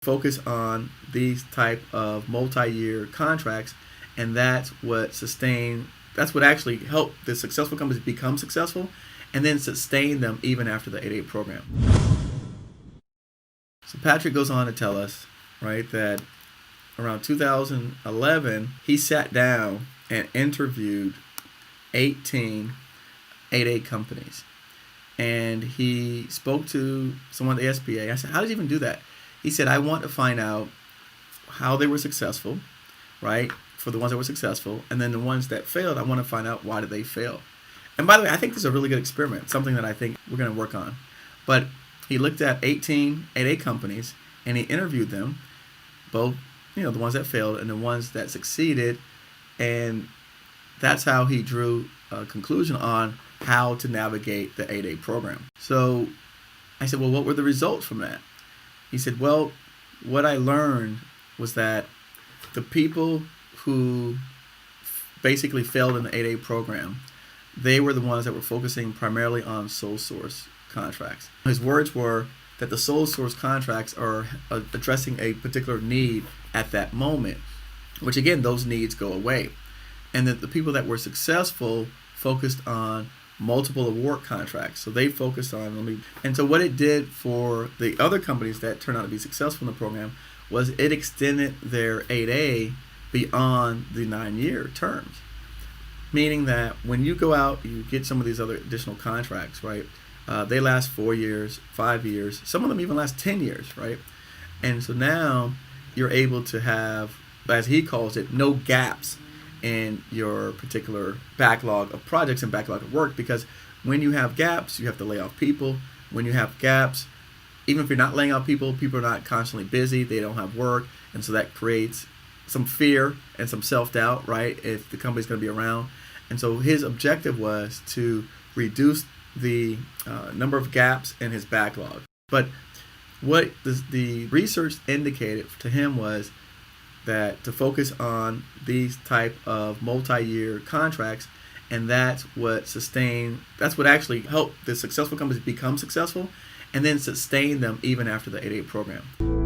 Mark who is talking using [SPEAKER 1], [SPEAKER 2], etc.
[SPEAKER 1] focus on these type of multi-year contracts, and that's what actually helped the successful companies become successful and then sustain them even after the 8-8 program. So Patrick goes on to tell us, right, that around 2011 he sat down and interviewed 18 8-8 companies, and he spoke to someone at the SBA. I said, how did you even do that? He said, I want to find out how they were successful, right, for the ones that were successful, and then the ones that failed, I want to find out why did they fail. And by the way, I think this is a really good experiment, something that I think we're going to work on. But he looked at 18 8-8 companies, and he interviewed them, both, the ones that failed and the ones that succeeded, and that's how he drew a conclusion on how to navigate the 8-8 program. So I said, well, what were the results from that? He said, well, what I learned was that the people who basically failed in the 8-8 program, they were the ones that were focusing primarily on sole source contracts. His words were that the sole source contracts are addressing a particular need at that moment, which again, those needs go away. And that the people that were successful focused on multiple award contracts. So they focused on, and so what it did for the other companies that turned out to be successful in the program was it extended their 8A beyond the 9-year terms. Meaning that when you go out, you get some of these other additional contracts, right? They last 4 years, 5 years. Some of them even last 10 years, right? And so now you're able to have, as he calls it, no gaps in your particular backlog of projects and backlog of work, because when you have gaps, you have to lay off people. When you have gaps, even if you're not laying off people, people are not constantly busy, they don't have work, and so that creates some fear and some self-doubt, right, if the company's going to be around. And so his objective was to reduce the number of gaps in his backlog. But what the research indicated to him was that to focus on these type of multi-year contracts, and that's what actually helped the successful companies become successful and then sustain them even after the 8-8 program.